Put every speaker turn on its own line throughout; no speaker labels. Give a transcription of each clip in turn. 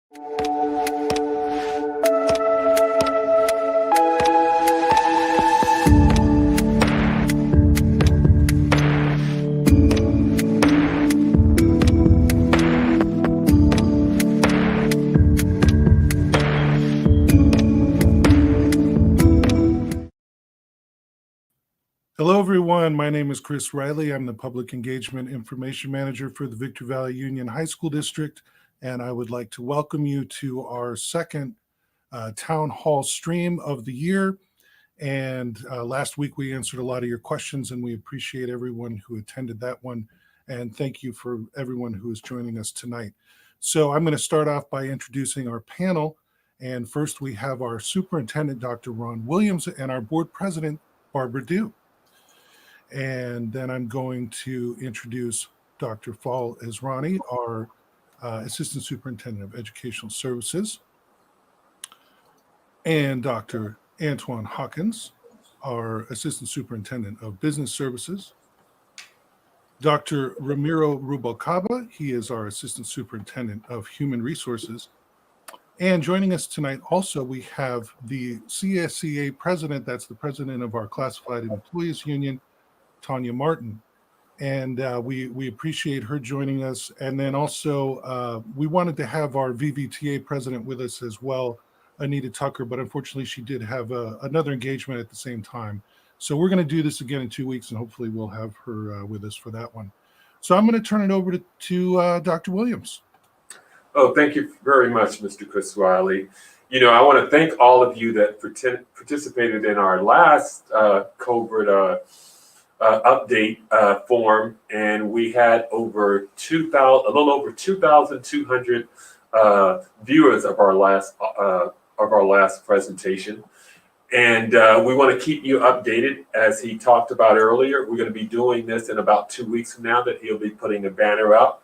Hello, everyone. My name is Chris Riley. I'm the Public Engagement Information Manager for the Victor Valley Union High School District, and I would like to welcome you to our second Town Hall stream of the year. And last week we answered a lot of your questions, and we appreciate everyone who attended that one. And thank you for everyone who is joining us tonight. So I'm going to start off by introducing our panel. And first we have our Superintendent, Dr. Ron Williams, and our Board President, Barbara Dew. And then I'm going to introduce Dr. Fall Esrani, our Assistant Superintendent of Educational Services, and Dr. Antoine Hawkins, our Assistant Superintendent of Business Services, Dr. Ramiro Rubalcaba, he is our Assistant Superintendent of Human Resources. And joining us tonight also, we have the CSEA President, that's the President of our Classified Employees Union, Tanya Martin, and we appreciate her joining us. And then also we wanted to have our VVTA president with us as well, Anita Tucker, but unfortunately she did have another engagement at the same time. So we're going to do this again in 2 weeks, and hopefully we'll have her with us for that one. So I'm going to turn it over to Dr. Williams.
Oh, thank you very much, Mr. Chris Riley. You know, I want to thank all of you that participated in our last COVID update form, and we had a little over 2,200 viewers of our last presentation, and we want to keep you updated. As he talked about earlier, we're going to be doing this in about 2 weeks from now, that he'll be putting a banner up.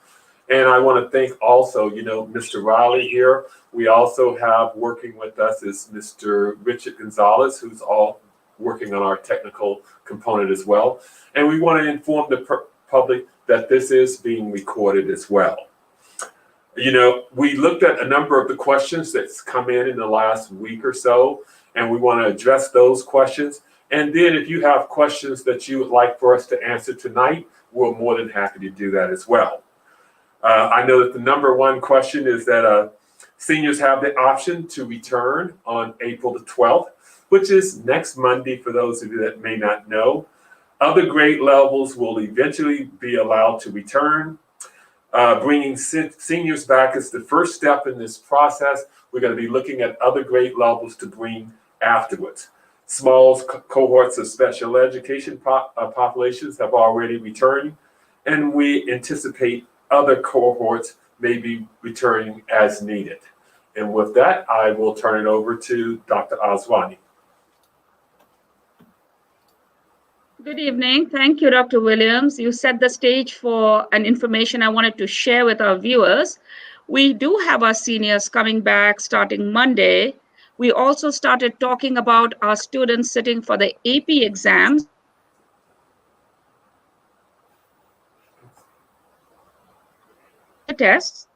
And I want to thank also, you know, Mr. Riley here. We also have working with us is Mr. Richard Gonzalez, who's all working on our technical component as well. And we want to inform the public that this is being recorded as well. You know, we looked at a number of the questions that's come in the last week or so, and we want to address those questions. And then if you have questions that you would like for us to answer tonight, we're more than happy to do that as well. I know that the number one question is that seniors have the option to return on April the 12th, which is next Monday for those of you that may not know. Other grade levels will eventually be allowed to return. Bringing seniors back is the first step in this process. We're going to be looking at other grade levels to bring afterwards. Small cohorts of special education populations have already returned, and we anticipate other cohorts may be returning as needed. And with that, I will turn it over to Dr. Aswani.
Good evening. Thank you, Dr. Williams. You set the stage for an information I wanted to share with our viewers. We do have our seniors coming back starting Monday. We also started talking about our students sitting for the AP exams. Tests.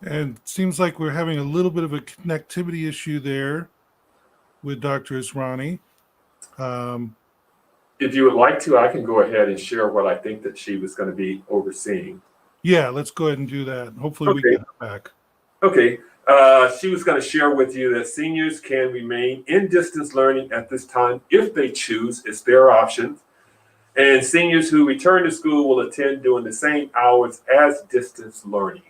And it seems like we're having a little bit of a connectivity issue there with Dr. Esrani.
If you would like to, I can go ahead and share what I think that she was going to be overseeing.
Yeah, let's go ahead and do that. Hopefully we get her back.
Okay. She was going to share with you that seniors can remain in distance learning at this time if they choose. It's their option. And seniors who return to school will attend during the same hours as distance learning.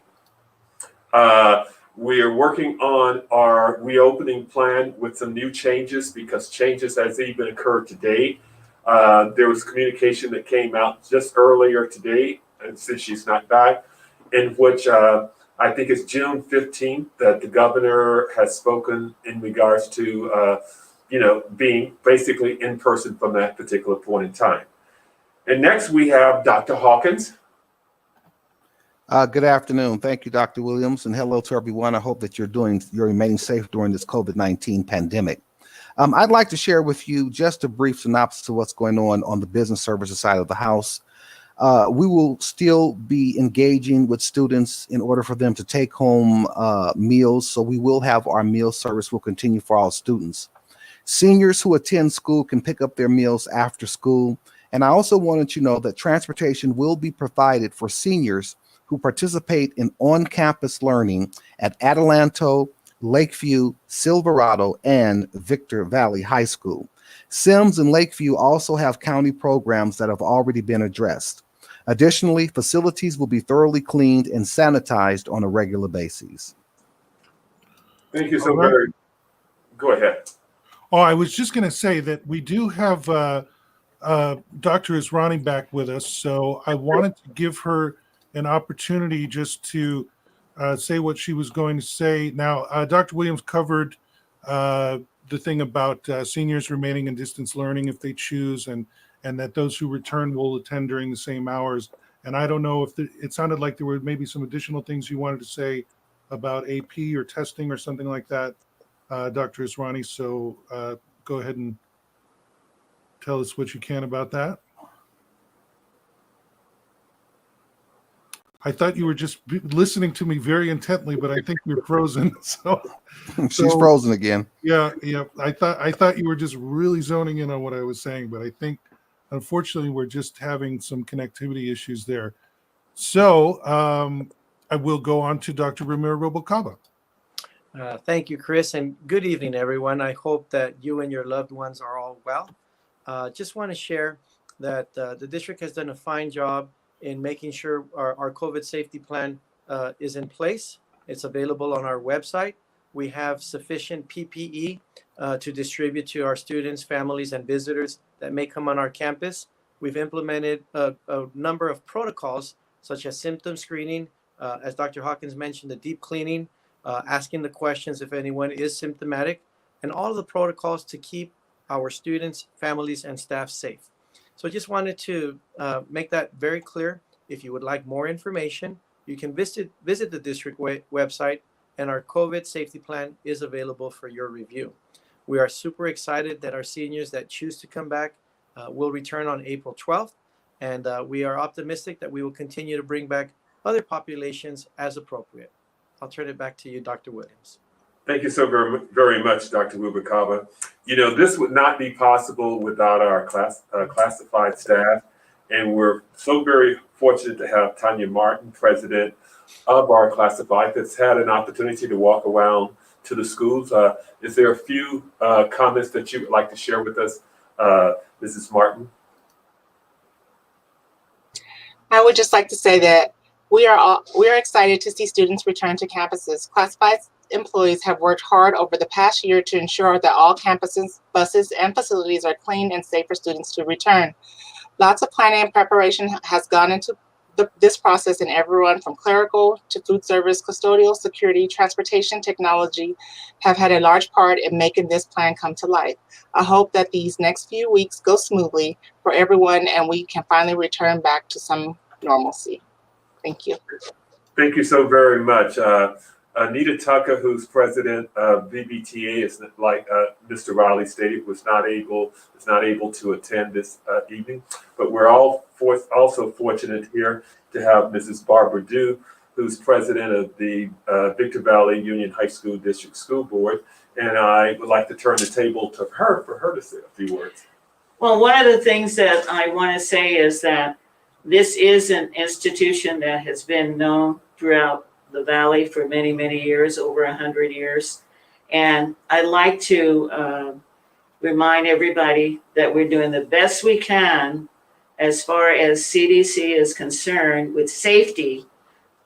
We are working on our reopening plan with some new changes, because changes has even occurred today. There was communication that came out just earlier today, and since she's not back, in which I think it's June 15th that the governor has spoken in regards to, you know, being basically in person from that particular point in time. And next we have Dr. Hawkins.
Good afternoon. Thank you, Dr. Williams, and hello to everyone. I hope that you're remaining safe during this COVID-19 pandemic. I'd like to share with you just a brief synopsis of what's going on the business services side of the house. We will still be engaging with students in order for them to take home meals. So we will have our meal service will continue for all students. Seniors who attend school can pick up their meals after school. And I also wanted to know that transportation will be provided for seniors who participate in on-campus learning at Adelanto, Lakeview, Silverado, and Victor Valley High School. Sims and Lakeview also have county programs that have already been addressed. Additionally, facilities will be thoroughly cleaned and sanitized on a regular basis.
Thank you so
All right.
very. Go ahead.
Oh, I was just going to say that we do have Dr. Israni back with us, so I wanted to give her an opportunity just to say what she was going to say. Now, Dr. Williams covered the thing about seniors remaining in distance learning if they choose, and that those who return will attend during the same hours. And I don't know if it sounded like there were maybe some additional things you wanted to say about AP or testing or something like that, Dr. Israni. So go ahead and tell us what you can about that. I thought you were just listening to me very intently, but I think you're frozen. So
She's frozen again.
Yeah. I thought you were just really zoning in on what I was saying, but I think unfortunately we're just having some connectivity issues there. So I will go on to Dr. Ramiro Rubalcaba.
Thank you, Chris, and good evening, everyone. I hope that you and your loved ones are all well. Just want to share that the district has done a fine job in making sure our COVID safety plan is in place. It's available on our website. We have sufficient PPE to distribute to our students, families, and visitors that may come on our campus. We've implemented a number of protocols, such as symptom screening, as Dr. Hawkins mentioned, the deep cleaning, asking the questions if anyone is symptomatic, and all of the protocols to keep our students, families, and staff safe. So I just wanted to make that very clear. If you would like more information, you can visit the district website, and our COVID safety plan is available for your review. We are super excited that our seniors that choose to come back will return on April 12th, and we are optimistic that we will continue to bring back other populations as appropriate. I'll turn it back to you, Dr. Williams.
Thank you so very much, Dr. Rubalcaba. You know, this would not be possible without our classified staff, and we're so very fortunate to have Tanya Martin, president of our classified, that's had an opportunity to walk around to the schools. Is there a few comments that you would like to share with us, Mrs. Martin?
I would just like to say that we are excited to see students return to campuses. Classified employees have worked hard over the past year to ensure that all campuses, buses, and facilities are clean and safe for students to return. Lots of planning and preparation has gone into this process, and everyone from clerical to food service, custodial, security, transportation, technology have had a large part in making this plan come to life. I hope that these next few weeks go smoothly for everyone and we can finally return back to some normalcy. Thank you.
Thank you so very much. Anita Tucker, who's president of VBTA, is like Mr. Riley stated, was not able to attend this evening. But we're all also fortunate here to have Mrs. Barbara Dew, who's president of the Victor Valley Union High School District School Board. And I would like to turn the table to her for her to say a few words.
Well, one of the things that I want to say is that this is an institution that has been known throughout the Valley for many, many years, over 100 years. And I'd like to remind everybody that we're doing the best we can as far as CDC is concerned with safety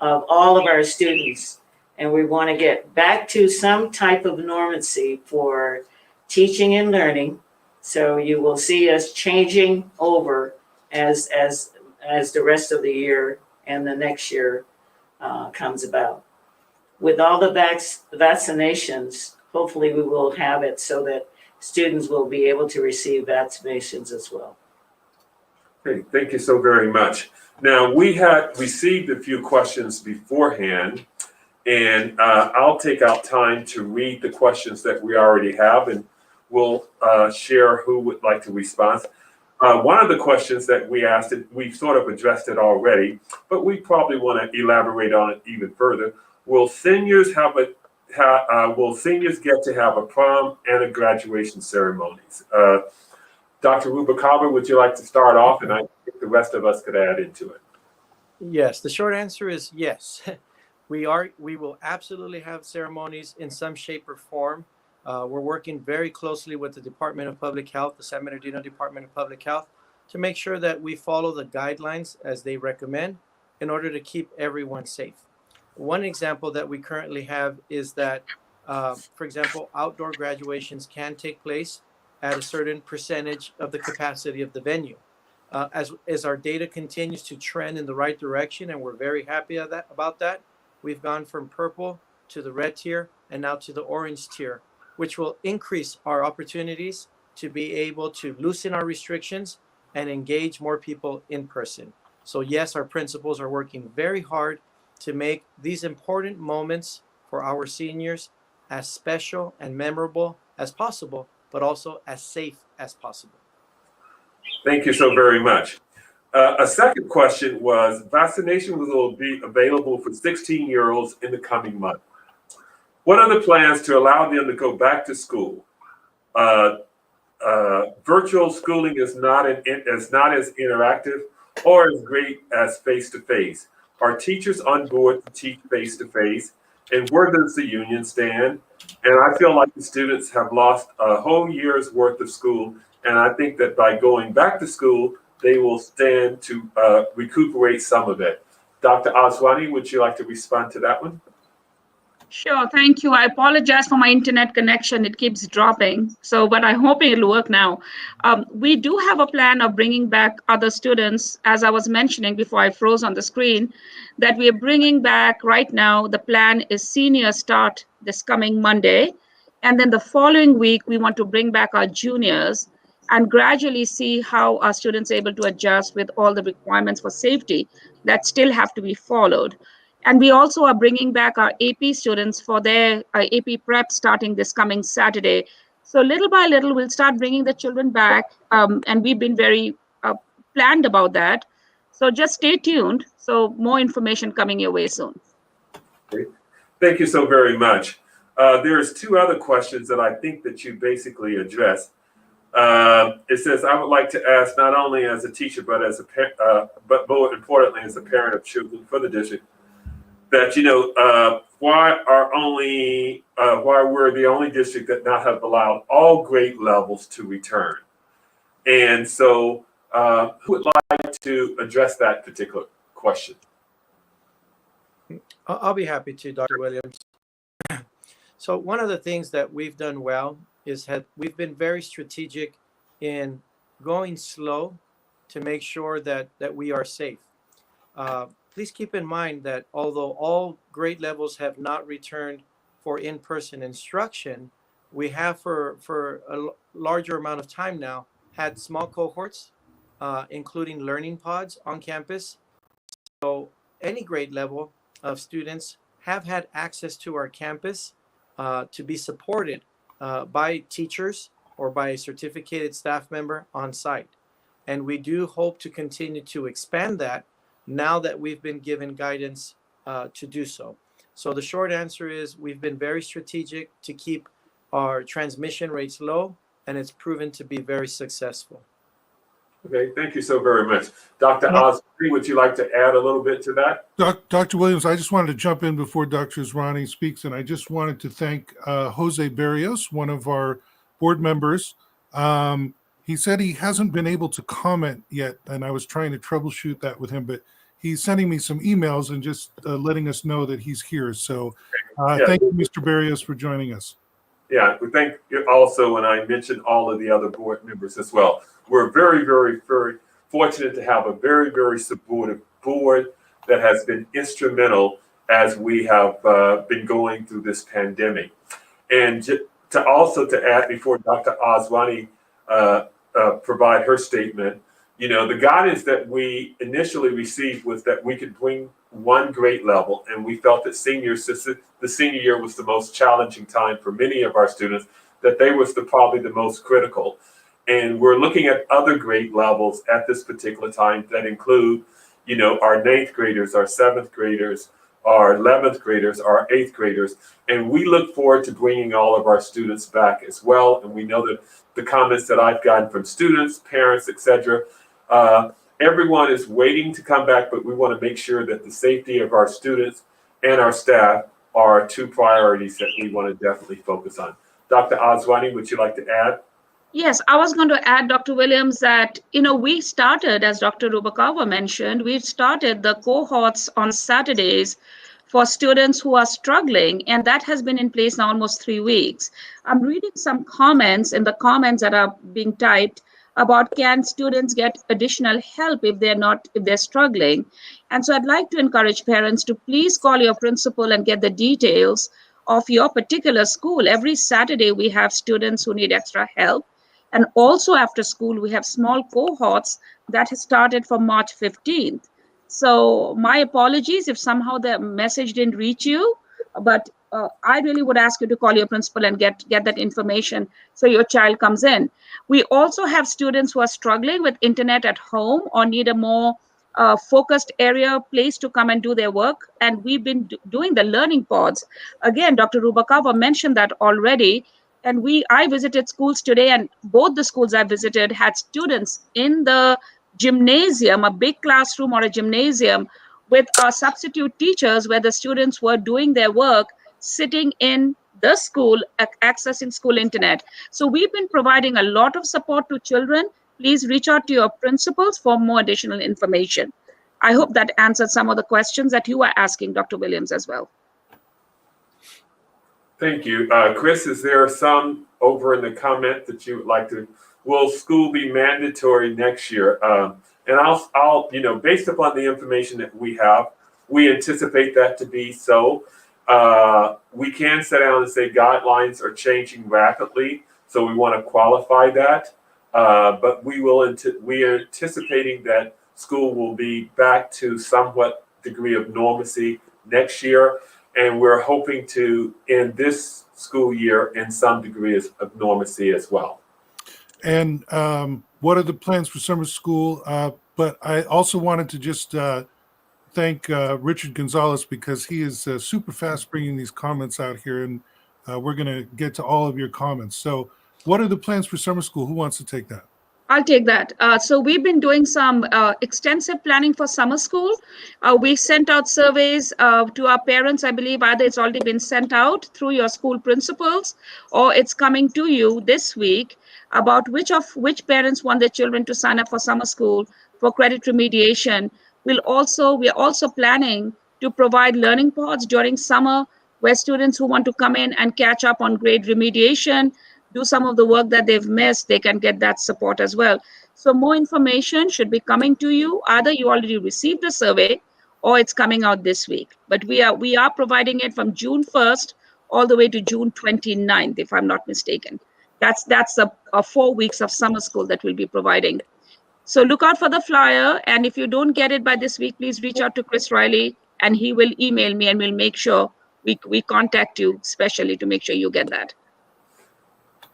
of all of our students. And we want to get back to some type of normalcy for teaching and learning. So you will see us changing over as the rest of the year and the next year comes about. With all the vaccinations, hopefully we will have it so that students will be able to receive vaccinations as well.
Okay, thank you so very much. Now, we had received a few questions beforehand, and I'll take out time to read the questions that we already have, and we'll share who would like to respond. One of the questions that we asked, we've sort of addressed it already, but we probably want to elaborate on it even further. Will seniors will seniors get to have a prom and a graduation ceremonies? Dr. Rubacaba, would you like to start off, and I think the rest of us could add into it?
Yes, the short answer is yes. We will absolutely have ceremonies in some shape or form. We're working very closely with the Department of Public Health, the San Bernardino Department of Public Health, to make sure that we follow the guidelines as they recommend in order to keep everyone safe. One example that we currently have is that, for example, outdoor graduations can take place at a certain percentage of the capacity of the venue. As our data continues to trend in the right direction, and we're very happy about that, we've gone from purple to the red tier and now to the orange tier, which will increase our opportunities to be able to loosen our restrictions and engage more people in person. So yes, our principals are working very hard to make these important moments for our seniors as special and memorable as possible, but also as safe as possible.
Thank you so very much. A second question was, vaccination will be available for 16-year-olds in the coming month. What are the plans to allow them to go back to school? Virtual schooling is not as interactive or as great as face-to-face. Are teachers on board to teach face-to-face? And where does the union stand? And I feel like the students have lost a whole year's worth of school. And I think that by going back to school, they will stand to recuperate some of it. Dr. Aswani, would you like to respond to that one?
Sure, thank you. I apologize for my internet connection. It keeps dropping. So, but I'm hoping it'll work now. We do have a plan of bringing back other students, as I was mentioning before I froze on the screen, that we are bringing back right now. The plan is senior start this coming Monday. And then the following week, we want to bring back our juniors and gradually see how our students are able to adjust with all the requirements for safety that still have to be followed. And we also are bringing back our AP students for their AP prep starting this coming Saturday. So little by little, we'll start bringing the children back. And we've been very planned about that. So just stay tuned. So more information coming your way soon.
Okay. Thank you so very much. There's two other questions that I think that you basically addressed. It says, I would like to ask, not only as a teacher, but as a but more importantly, as a parent of children for the district, that why we're the only district that not have allowed all grade levels to return. And so who would like to address that particular question?
I'll be happy to, Dr. Williams. So one of the things that we've done well is we've been very strategic in going slow to make sure that we are safe. Please keep in mind that although all grade levels have not returned for in-person instruction, we have for a larger amount of time now had small cohorts, including learning pods on campus. So any grade level of students have had access to our campus to be supported by teachers or by a certificated staff member on site. And we do hope to continue to expand that now that we've been given guidance to do so. So the short answer is we've been very strategic to keep our transmission rates low, and it's proven to be very successful.
Okay, thank you so very much. Dr. Osprey, would you like to add a little bit to that?
Dr. Williams, I just wanted to jump in before Dr. Zrani speaks, and I just wanted to thank Jose Barrios, one of our board members. He said he hasn't been able to comment yet, and I was trying to troubleshoot that with him, but he's sending me some emails and just letting us know that he's here. So thank you, Mr. Barrios, for joining us.
Yeah, we thank you also, and I mentioned all of the other board members as well. We're very, very, very fortunate to have a very, very supportive board that has been instrumental as we have been going through this pandemic. And to add before Dr. Aswani provide her statement, the guidance that we initially received was that we could bring one grade level, and we felt that the senior year was the most challenging time for many of our students, that they was probably the most critical. And we're looking at other grade levels at this particular time that include, our 9th graders, our 7th graders, our 11th graders, our 8th graders. And we look forward to bringing all of our students back as well. And we know that the comments that I've gotten from students, parents, etc., everyone is waiting to come back, but we want to make sure that the safety of our students and our staff are two priorities that we want to definitely focus on. Dr. Aswani, would you like to add?
Yes, I was going to add, Dr. Williams, that, we started, as Dr. Rubalcaba mentioned, we've started the cohorts on Saturdays for students who are struggling, and that has been in place now almost 3 weeks. I'm reading some comments in the comments that are being typed about can students get additional help if they're struggling. And so I'd like to encourage parents to please call your principal and get the details of your particular school. Every Saturday, we have students who need extra help. And also after school, we have small cohorts that has started from March 15th. So my apologies if somehow the message didn't reach you, but I really would ask you to call your principal and get that information so your child comes in. We also have students who are struggling with internet at home or need a more focused area place to come and do their work. And we've been doing the learning pods. Again, Dr. Rubalcaba mentioned that already. And I visited schools today, and both the schools I visited had students in the gymnasium, a big classroom or a gymnasium with substitute teachers where the students were doing their work, sitting in the school, accessing school internet. So we've been providing a lot of support to children. Please reach out to your principals for more additional information. I hope that answered some of the questions that you are asking, Dr. Williams, as well.
Thank you. Chris, is there some over in the comment that you would like to, will school be mandatory next year? And I'll, based upon the information that we have, we anticipate that to be so. We can sit down and say guidelines are changing rapidly, so we want to qualify that. But we are anticipating that school will be back to somewhat degree of normalcy next year. And we're hoping to end this school year in some degree of normalcy as well.
And what are the plans for summer school? But I also wanted to just thank Richard Gonzalez because he is super fast bringing these comments out here, and we're going to get to all of your comments. So what are the plans for summer school? Who wants to take that?
I'll take that. So we've been doing some extensive planning for summer school. We sent out surveys to our parents. I believe either it's already been sent out through your school principals or it's coming to you this week about which parents want their children to sign up for summer school for credit remediation. We are also planning to provide learning pods during summer where students who want to come in and catch up on grade remediation, do some of the work that they've missed, they can get that support as well. So more information should be coming to you. Either you already received a survey or it's coming out this week. But we are providing it from June 1st all the way to June 29th, if I'm not mistaken. That's a 4 weeks of summer school that we'll be providing. So look out for the flyer. And if you don't get it by this week, please reach out to Chris Riley and he will email me and we'll make sure we contact you specially to make sure you get that.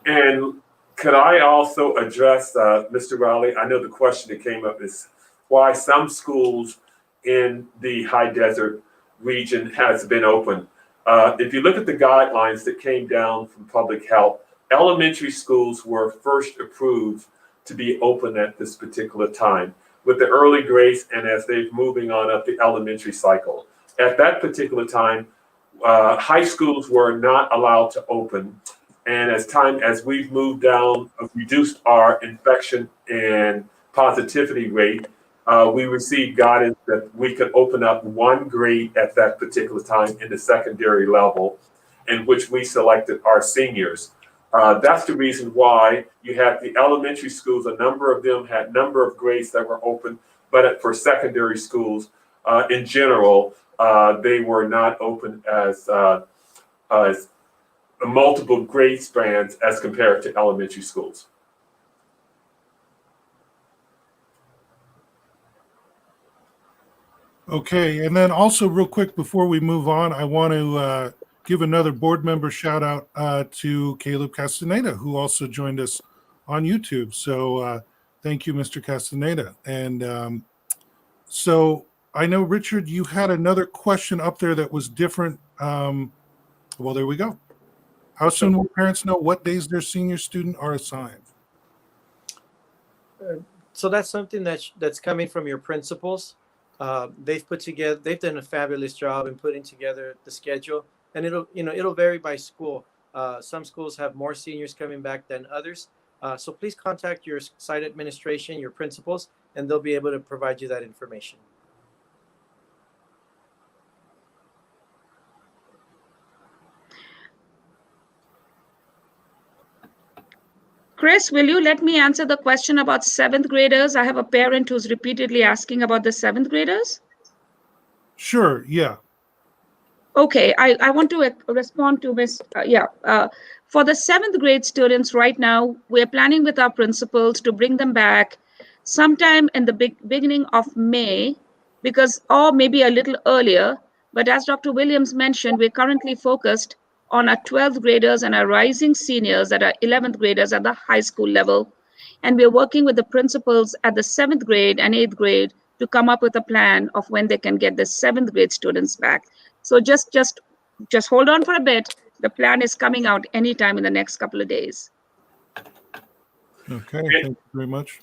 And could I also address, Mr. Riley, I know the question that came up is why some schools in the high desert region has been open. If you look at the guidelines that came down from public health, elementary schools were first approved to be open at this particular time with the early grace and as they're moving on up the elementary cycle. At that particular time, high schools were not allowed to open. And as we've moved down, reduced our infection and positivity rate, we received guidance that we could open up one grade at that particular time in the secondary level, in which we selected our seniors. That's the reason why you had the elementary schools, a number of them had number of grades that were open, but for secondary schools in general, they were not open as multiple grade spans as compared to elementary schools.
Okay, and then also real quick before we move on, I want to give another board member shout out to Caleb Castaneda, who also joined us on YouTube. So thank you, Mr. Castaneda. And so I know, Richard, you had another question up there that was different. Well, there we go. How soon will parents know what days their senior student are assigned?
So that's something that's coming from your principals. They've done a fabulous job in putting together the schedule, and it'll vary by school. Some schools have more seniors coming back than others. So please contact your site administration, your principals, and they'll be able to provide you that information.
Chris, will you let me answer the question about 7th graders? I have a parent who's repeatedly asking about the 7th graders.
Sure, yeah.
Okay, I want to respond to Ms. For the 7th grade students right now, we're planning with our principals to bring them back sometime in the beginning of May, or maybe a little earlier. But as Dr. Williams mentioned, we're currently focused on our 12th graders and our rising seniors that are 11th graders at the high school level. And we're working with the principals at the 7th grade and 8th grade to come up with a plan of when they can get the 7th grade students back. So just hold on for a bit. The plan is coming out anytime in the next couple of days.
Okay, thank you very much.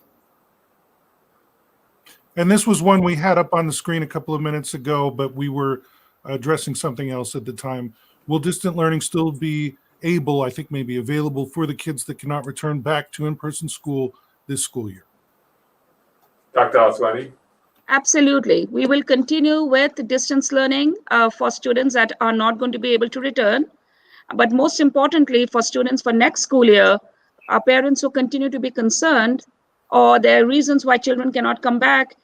And this was one we had up on the screen a couple of minutes ago, but we were addressing something else at the time. Will distant learning still be able, I think maybe available, for the kids that cannot return back to in-person school this school year?
Dr. Aswani?
Absolutely. We will continue with distance learning for students that are not going to be able to return. But most importantly, for students for next school year, our parents who continue to be concerned or there are reasons why children cannot come back,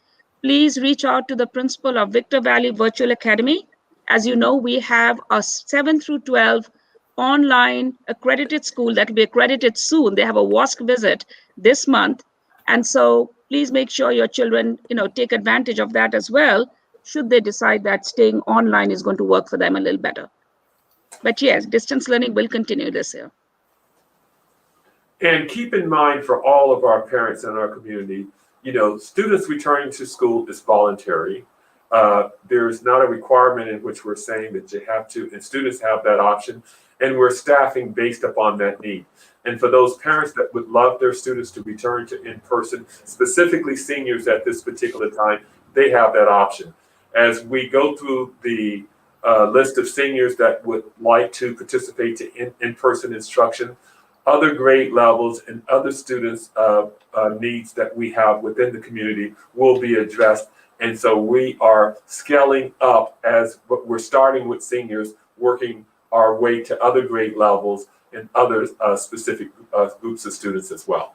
please reach out to the principal of Victor Valley Virtual Academy. As you know, we have a 7 through 12 online accredited school that will be accredited soon. They have a WASC visit this month. And so please make sure your children, take advantage of that as well, should they decide that staying online is going to work for them a little better. But yes, distance learning will continue this year.
And keep in mind for all of our parents in our community, students returning to school is voluntary. There's not a requirement in which we're saying that you have to, and students have that option, and we're staffing based upon that need. And for those parents that would love their students to return to in-person, specifically seniors at this particular time, they have that option. As we go through the list of seniors that would like to participate to in-person instruction, other grade levels and other students' needs that we have within the community will be addressed. And so we are scaling up as we're starting with seniors, working our way to other grade levels and other specific groups of students as well.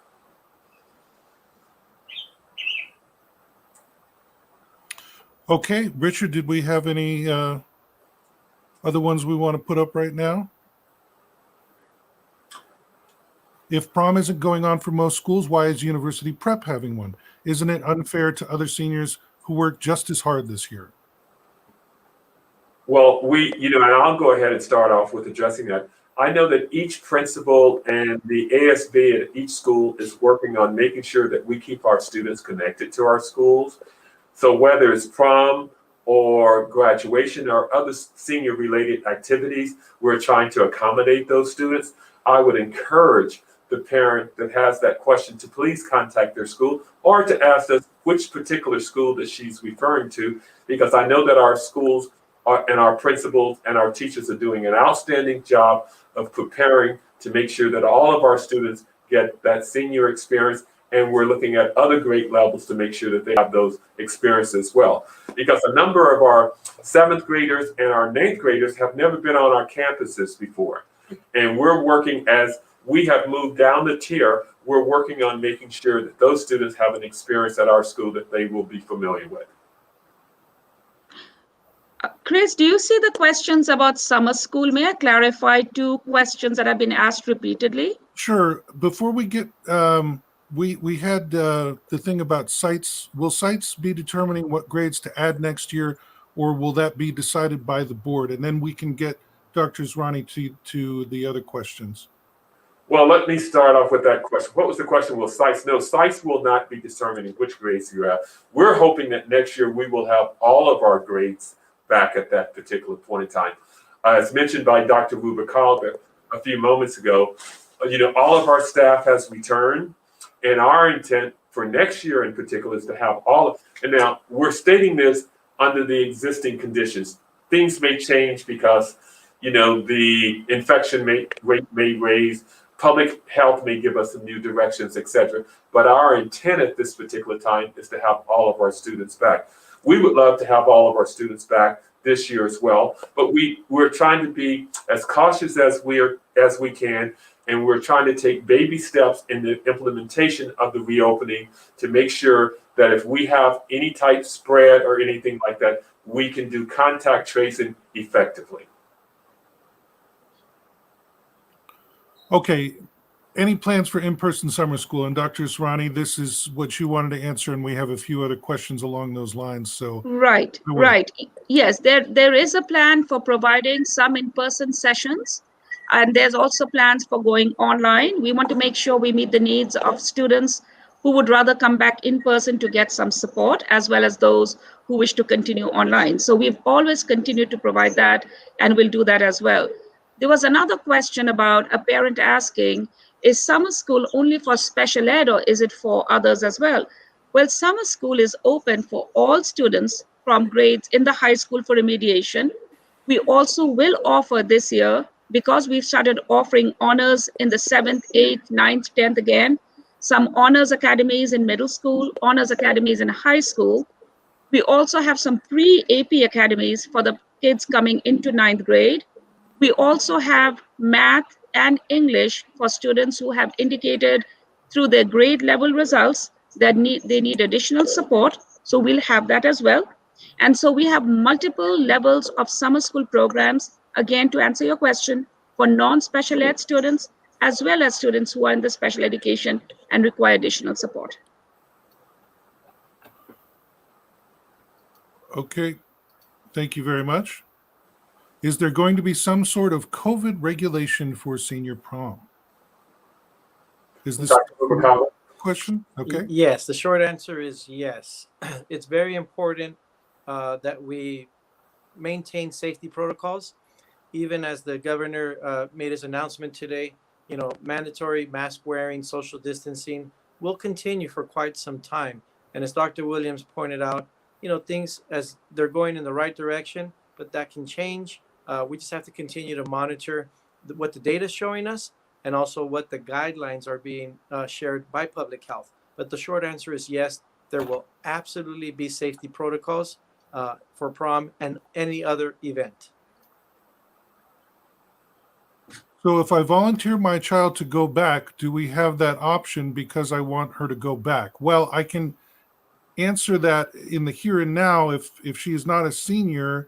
Okay, Richard, did we have any other ones we want to put up right now? If prom isn't going on for most schools, why is University Prep having one? Isn't it unfair to other seniors who work just as hard this year?
Well, and I'll go ahead and start off with addressing that. I know that each principal and the ASB at each school is working on making sure that we keep our students connected to our schools. So whether it's prom or graduation or other senior related activities, we're trying to accommodate those students. I would encourage the parent that has that question to please contact their school or to ask us which particular school that she's referring to, because I know that our schools and our principals and our teachers are doing an outstanding job of preparing to make sure that all of our students get that senior experience. And we're looking at other grade levels to make sure that they have those experiences as well. Because a number of our 7th graders and our 9th graders have never been on our campuses before. And we're working, as we have moved down the tier, we're working on making sure that those students have an experience at our school that they will be familiar with.
Chris, do you see the questions about summer school? May I clarify 2 questions that have been asked repeatedly?
Sure. Before we get, we had the thing about sites. Will sites be determining what grades to add next year, or will that be decided by the board? And then we can get Dr. Zrani to the other questions.
Well, let me start off with that question. What was the question? Will SICE? No, SICE will not be determining which grades you're at. We're hoping that next year we will have all of our grades back at that particular point in time. As mentioned by Dr. Rubalcaba a few moments ago, all of our staff has returned, and our intent for next year in particular is to have all of, and now we're stating this under the existing conditions. Things may change because, the infection rate may raise, public health may give us some new directions, etc. But our intent at this particular time is to have all of our students back. We would love to have all of our students back this year as well, but we're trying to be as cautious as we can, and we're trying to take baby steps in the implementation of the reopening to make sure that if we have any type spread or anything like that, we can do contact tracing effectively.
Okay. Any plans for in-person summer school? And Dr. Israni, this is what you wanted to answer, and we have a few other questions along those lines. So
Right,
go ahead.
right. Yes, there is a plan for providing some in-person sessions, and there's also plans for going online. We want to make sure we meet the needs of students who would rather come back in person to get some support, as well as those who wish to continue online. So we've always continued to provide that, and we'll do that as well. There was another question about a parent asking, is summer school only for special ed, or is it for others as well? Well, summer school is open for all students from grades in the high school for remediation. We also will offer this year, because we've started offering honors in the 7th, 8th, 9th, 10th again, some honors academies in middle school, honors academies in high school. We also have some pre-AP academies for the kids coming into 9th grade. We also have math and English for students who have indicated through their grade level results that they need additional support. So we'll have that as well. And so we have multiple levels of summer school programs, again, to answer your question, for non-special ed students, as well as students who are in the special education and require additional support.
Okay. Thank you very much. Is there going to be some sort of COVID regulation for senior prom? Is this
Dr. Rubalcaba?
a question? Okay.
Yes, the short answer is yes. It's very important that we maintain safety protocols. Even as the governor made his announcement today, mandatory mask wearing, social distancing will continue for quite some time. And as Dr. Williams pointed out, things as they're going in the right direction, but that can change. We just have to continue to monitor what the data is showing us, and also what the guidelines are being shared by public health. But the short answer is yes, there will absolutely be safety protocols for prom and any other event.
So if I volunteer my child to go back, do we have that option because I want her to go back? Well, I can answer that in the here and now. If she is not a senior,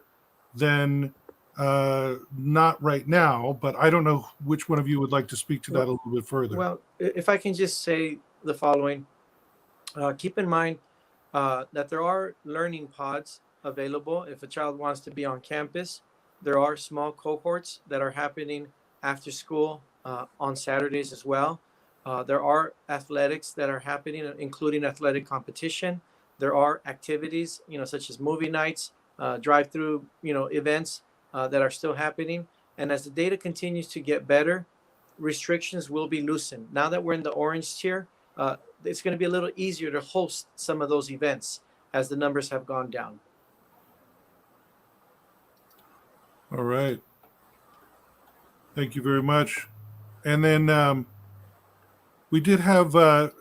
then not right now, but I don't know which one of you would like to speak to that a little bit further.
Well, if I can just say the following, keep in mind that there are learning pods available if a child wants to be on campus. There are small cohorts that are happening after school on Saturdays as well. There are athletics that are happening, including athletic competition. There are activities, such as movie nights, drive-through, events that are still happening. And as the data continues to get better, restrictions will be loosened. Now that we're in the orange tier, it's going to be a little easier to host some of those events as the numbers have gone down.
All right. Thank you very much. And then we did have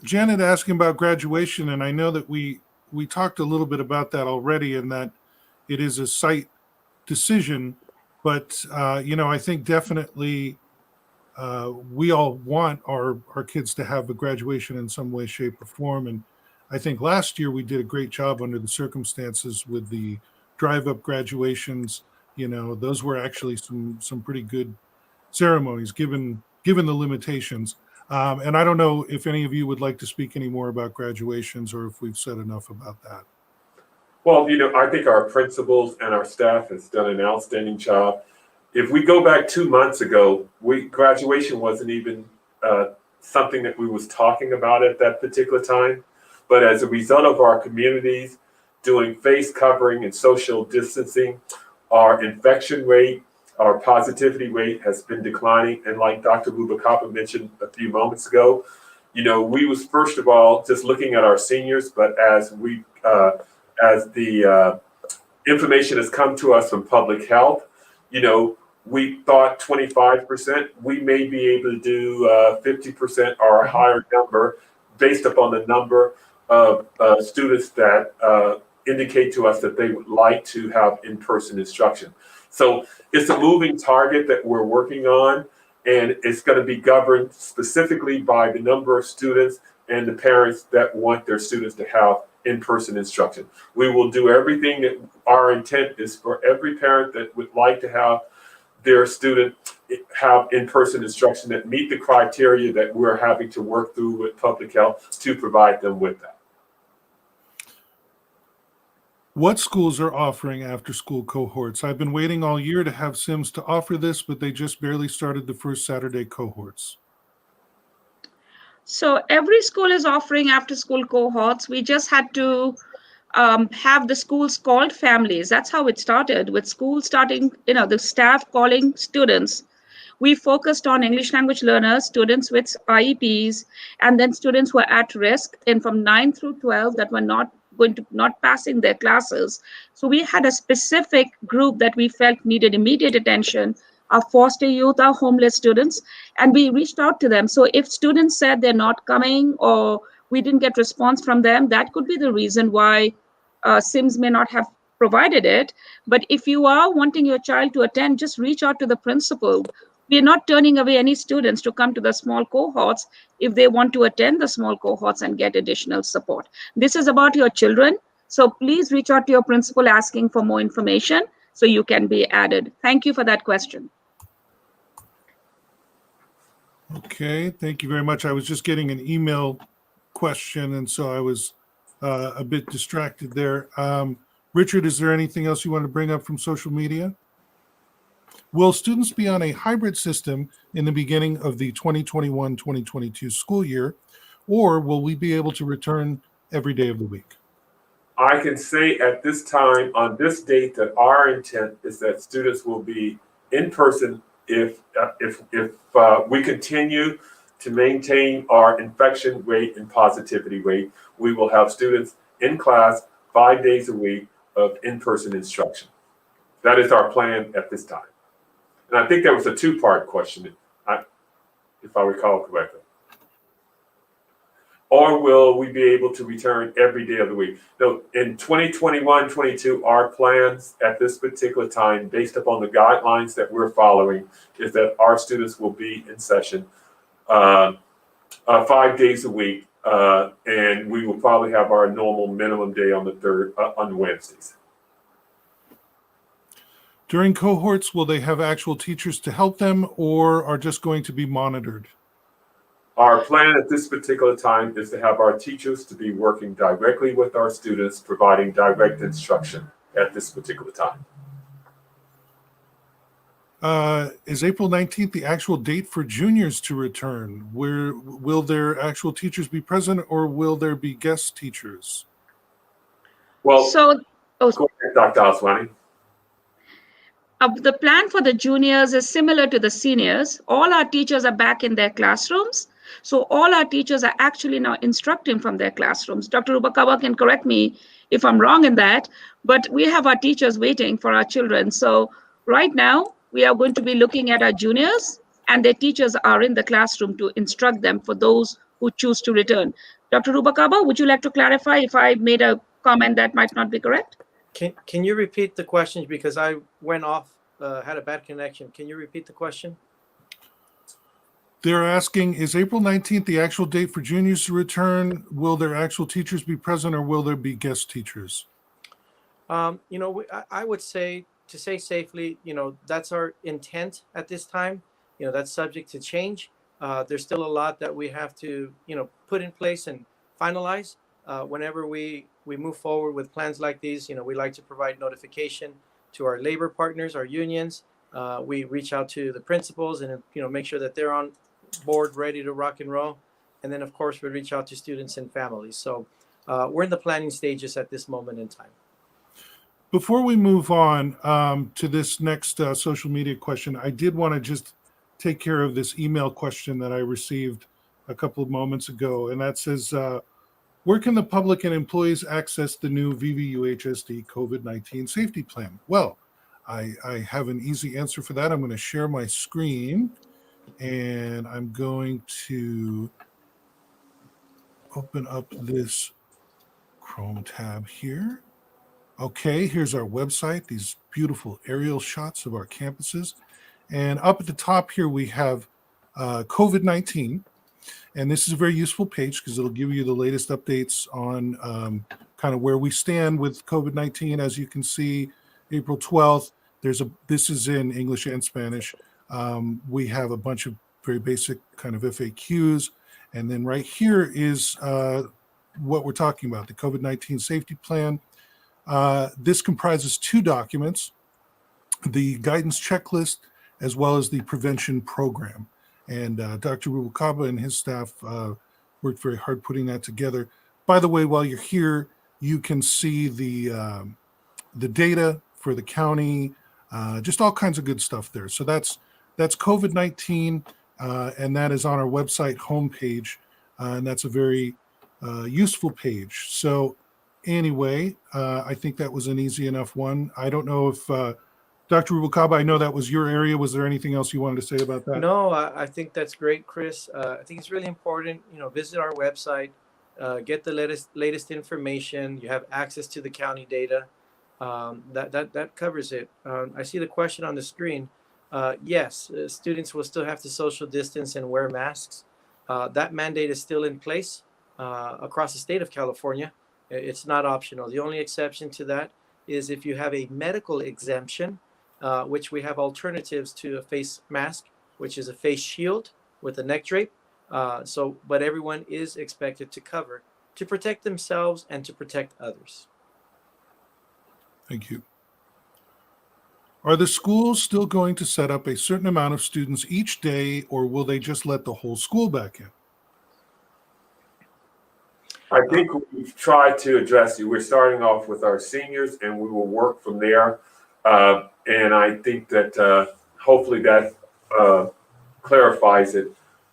Janet asking about graduation, and I know that we talked a little bit about that already, and that it is a site decision, but I think definitely we all want our kids to have a graduation in some way, shape, or form. And I think last year we did a great job under the circumstances with the drive-up graduations. Those were actually some pretty good ceremonies given the limitations. And I don't know if any of you would like to speak any more about graduations, or if we've said enough about that.
Well, I think our principals and our staff has done an outstanding job. If we go back 2 months ago, graduation wasn't even something that we was talking about at that particular time. But as a result of our communities doing face covering and social distancing, our infection rate, our positivity rate has been declining. And like Dr. Rubacapa mentioned a few moments ago, we was first of all just looking at our seniors, but as the information has come to us from public health, we thought 25%, we may be able to do 50% or a higher number based upon the number of students that indicate to us that they would like to have in-person instruction. So it's a moving target that we're working on, and it's going to be governed specifically by the number of students and the parents that want their students to have in-person instruction. We will do everything that our intent is for every parent that would like to have their student have in-person instruction that meet the criteria that we're having to work through with public health to provide them with that.
What schools are offering after-school cohorts? I've been waiting all year to have Sims to offer this, but they just barely started the first Saturday cohorts.
So every school is offering after-school cohorts. We just had to have the schools called families. That's how it started, with schools starting, the staff calling students. We focused on English language learners, students with IEPs, and then students who are at risk, and from 9 through 12 that were not passing their classes. So we had a specific group that we felt needed immediate attention, our foster youth, our homeless students, and we reached out to them. So if students said they're not coming or we didn't get response from them, that could be the reason why Sims may not have provided it. But if you are wanting your child to attend, just reach out to the principal. We are not turning away any students to come to the small cohorts if they want to attend the small cohorts and get additional support. This is about your children. So please reach out to your principal asking for more information so you can be added. Thank you for that question.
Okay, thank you very much. I was just getting an email question, and so I was a bit distracted there. Richard, is there anything else you want to bring up from social media? Will students be on a hybrid system in the beginning of the 2021-2022 school year, or will we be able to return every day of the week?
I can say at this time, on this date, that our intent is that students will be in person if we continue to maintain our infection rate and positivity rate. We will have students in class 5 days a week of in-person instruction. That is our plan at this time. And I think that was a two-part question, if I recall correctly. Or will we be able to return every day of the week? No, in 2021-22, our plans at this particular time, based upon the guidelines that we're following, is that our students will be in session 5 days a week, and we will probably have our normal minimum day on on Wednesdays.
During cohorts, will they have actual teachers to help them, or are just going to be monitored?
Our plan at this particular time is to have our teachers to be working directly with our students, providing direct instruction at this particular time.
Is April 19th the actual date for juniors to return? Will their actual teachers be present, or will there be guest teachers?
Well, go ahead, Dr. Aswani.
The plan for the juniors is similar to the seniors. All our teachers are back in their classrooms. So all our teachers are actually now instructing from their classrooms. Dr. Rubakawa can correct me if I'm wrong in that, but we have our teachers waiting for our children. So right now, we are going to be looking at our juniors, and their teachers are in the classroom to instruct them for those who choose to return. Dr. Rubakawa, would you like to clarify if I made a comment that might not be correct?
Can you repeat the question, because I went off, had a bad connection. Can you repeat the question?
They're asking, is April 19th the actual date for juniors to return? Will their actual teachers be present, or will there be guest teachers?
I would say, to say safely, that's our intent at this time. That's subject to change. There's still a lot that we have to, put in place and finalize. Whenever we move forward with plans like these, we like to provide notification to our labor partners, our unions. We reach out to the principals and, make sure that they're on board ready to rock and roll. And then, of course, we reach out to students and families. So we're in the planning stages at this moment in time.
Before we move on to this next social media question, I did want to just take care of this email question that I received a couple of moments ago. And that says, where can the public and employees access the new VVUHSD COVID-19 safety plan? Well, I have an easy answer for that. I'm going to share my screen and I'm going to open up this Chrome tab here. Okay, here's our website, these beautiful aerial shots of our campuses. And up at the top here, we have COVID-19. And this is a very useful page because it'll give you the latest updates on kind of where we stand with COVID-19. As you can see, April 12th, this is in English and Spanish. We have a bunch of very basic kind of FAQs. And then right here is what we're talking about, the COVID-19 safety plan. This comprises 2 documents, the guidance checklist, as well as the prevention program. And Dr. Rubalcaba and his staff worked very hard putting that together. By the way, while you're here, you can see the data for the county, just all kinds of good stuff there. So that's COVID-19, and that is on our website homepage, and that's a very useful page. So anyway, I think that was an easy enough one. I don't know if Dr. Rubalcaba, I know that was your area. Was there anything else you wanted to say about that?
No, I think that's great, Chris. I think it's really important, visit our website, get the latest information. You have access to the county data. That covers it. I see the question on the screen. Yes, students will still have to social distance and wear masks. That mandate is still in place across the state of California. It's not optional. The only exception to that is if you have a medical exemption, which we have alternatives to a face mask, which is a face shield with a neck drape. But everyone is expected to cover to protect themselves and to protect others.
Thank you. Are the schools still going to set up a certain amount of students each day, or will they just let the whole school back in?
I think we've tried to address it. We're starting off with our seniors, and we will work from there. And I think that hopefully that clarifies it.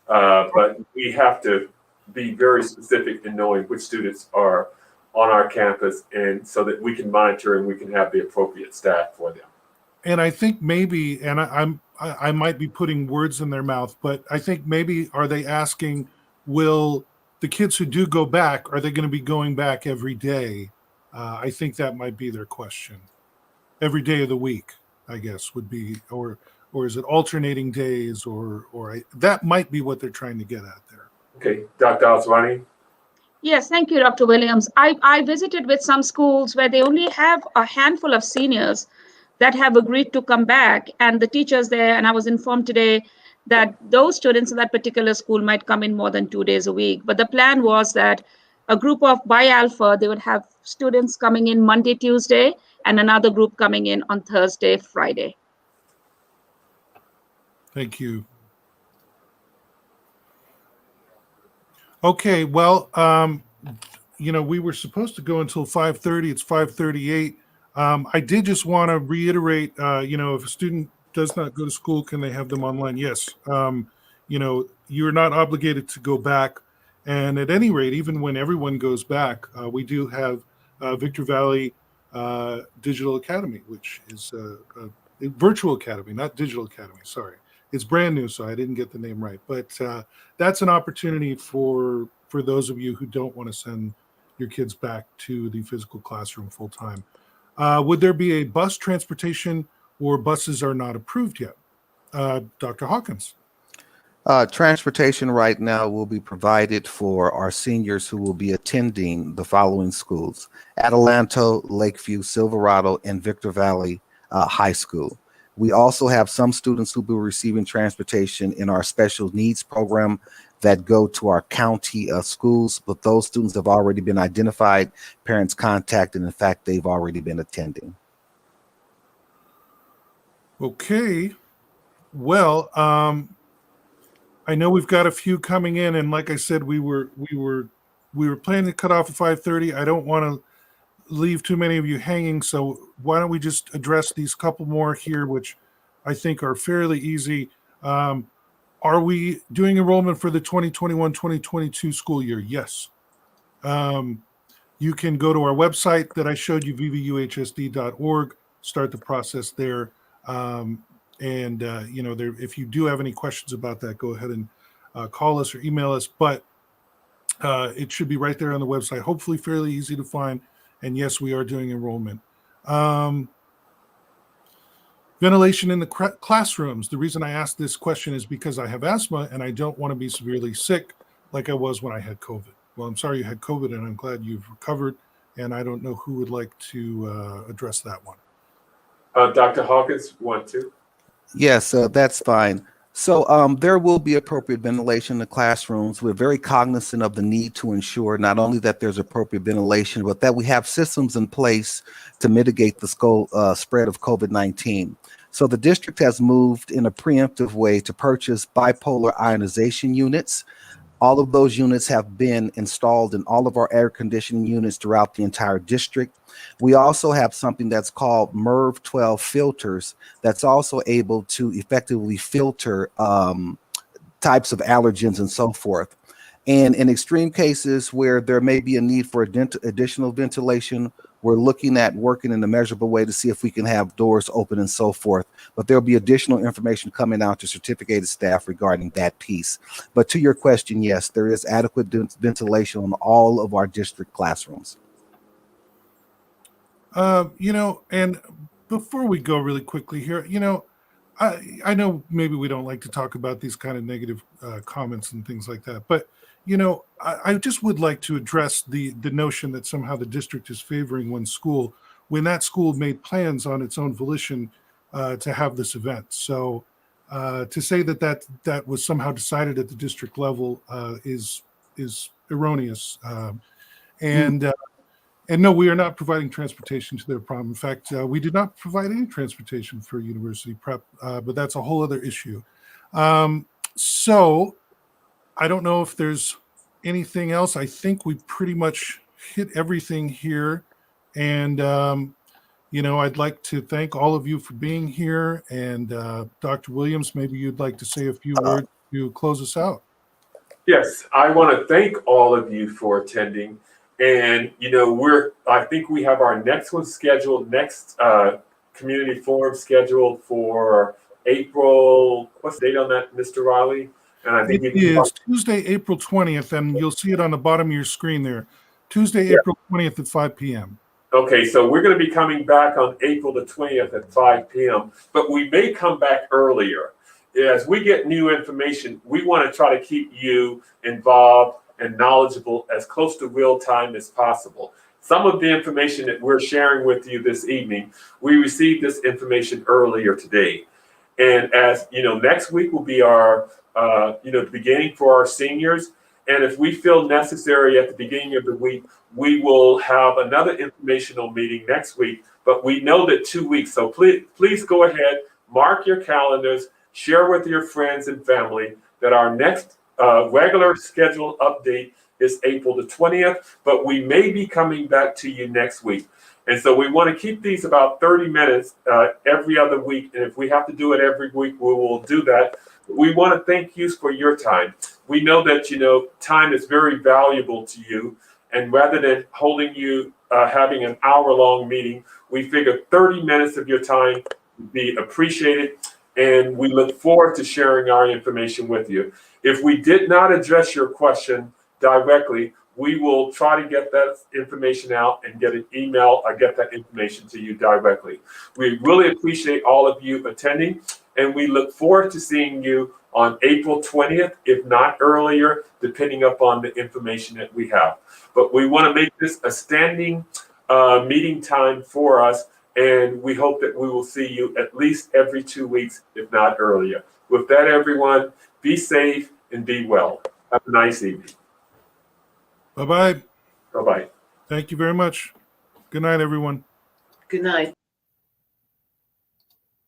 But we have to be very specific in knowing which students are on our campus, and so that we can monitor and we can have the appropriate staff for them.
And I think maybe, and I might be putting words in their mouth, but I think maybe are they asking, will the kids who do go back, are they going to be going back every day? I think that might be their question. Every day of the week, I guess, would be, or is it alternating days, that might be what they're trying to get at there.
Okay, Dr. Alswani?
Yes, thank you, Dr. Williams. I visited with some schools where they only have a handful of seniors that have agreed to come back, and the teachers there, and I was informed today that those students in that particular school might come in more than 2 days a week. But the plan was that a group of Bi-Alpha, they would have students coming in Monday, Tuesday, and another group coming in on Thursday, Friday.
Thank you. Okay, well, we were supposed to go until 5:30. It's 5:38. I did just want to reiterate, if a student does not go to school, can they have them online? Yes. You're not obligated to go back. And at any rate, even when everyone goes back, we do have Victor Valley Digital Academy, which is a virtual academy, not digital academy. Sorry. It's brand new, so I didn't get the name right. But that's an opportunity for those of you who don't want to send your kids back to the physical classroom full time. Would there be a bus transportation, or buses are not approved yet? Dr. Hawkins.
Transportation right now will be provided for our seniors who will be attending the following schools: Adelanto, Lakeview, Silverado, and Victor Valley High School. We also have some students who will be receiving transportation in our special needs program that go to our county schools, but those students have already been identified, parents contacted, and in fact, they've already been attending. Okay.
Well, I I know we've got a few coming in, and like I said, we were planning to cut off at 5:30. I don't want to leave too many of you hanging, so why don't we just address these couple more here, which I think are fairly easy. Are we doing enrollment for the 2021-2022 school year? Yes. You can go to our website that I showed you, VVUHSD.org, start the process there. If you do have any questions about that, go ahead and call us or email us. But it should be right there on the website, hopefully fairly easy to find. And yes, we are doing enrollment. Ventilation in the classrooms. The reason I asked this question is because I have asthma and I don't want to be severely sick like I was when I had COVID. Well, I'm sorry you had COVID, and I'm glad you've recovered. And I don't know who would like to address that one.
Dr. Hawkins, want to?
Yes, that's fine. So there will be appropriate ventilation in the classrooms. We're very cognizant of the need to ensure not only that there's appropriate ventilation, but that we have systems in place to mitigate the spread of COVID-19. So the district has moved in a preemptive way to purchase bipolar ionization units. All of those units have been installed in all of our air conditioning units throughout the entire district. We also have something that's called MERV 12 filters that's also able to effectively filter types of allergens and so forth. And in extreme cases where there may be a need for additional ventilation, we're looking at working in a measurable way to see if we can have doors open and so forth. But there'll be additional information coming out to certificated staff regarding that piece. But to your question, yes, there is adequate ventilation on all of our district classrooms.
And before we go really quickly here, I know maybe we don't like to talk about these kind of negative comments and things like that, but I just would like to address the notion that somehow the district is favoring one school when that school made plans on its own volition to have this event. So to say that was somehow decided at the district level is erroneous. And no, we are not providing transportation to their prom. In fact, we did not provide any transportation for university prep, but that's a whole other issue. So I don't know if there's anything else. I think we pretty much hit everything here. And, I'd like to thank all of you for being here. And Dr. Williams, maybe you'd like to say a few words to close us out.
Yes, I want to thank all of you for attending. And, I think we have our next one scheduled, next community forum scheduled for April. What's the date on that, Mr. Riley? And I think
it is Tuesday, April 20th, and you'll see it on the bottom of your screen there. Tuesday, April 20th at 5 p.m.
Okay, so we're going to be coming back on April the 20th at 5 p.m., but we may come back earlier. As we get new information, we want to try to keep you involved and knowledgeable as close to real time as possible. Some of the information that we're sharing with you this evening, we received this information earlier today. And as next week will be our, the beginning for our seniors. And if we feel necessary at the beginning of the week, we will have another informational meeting next week. But we know that 2 weeks. So please go ahead, mark your calendars, share with your friends and family that our next regular scheduled update is April the 20th, but we may be coming back to you next week. And so we want to keep these about 30 minutes every other week. And if we have to do it every week, we will do that. We want to thank you for your time. We know that, time is very valuable to you. And rather than holding you, having an hour-long meeting, we figured 30 minutes of your time would be appreciated. And we look forward to sharing our information with you. If we did not address your question directly, we will try to get that information out and get an email or get that information to you directly. We really appreciate all of you attending, and we look forward to seeing you on April 20th, if not earlier, depending upon the information that we have. But we want to make this a standing meeting time for us, and we hope that we will see you at least every 2 weeks, if not earlier. With that, everyone, be safe and be well. Have a nice evening.
Bye-bye.
Bye-bye.
Thank you very much. Good night, everyone.
Good night.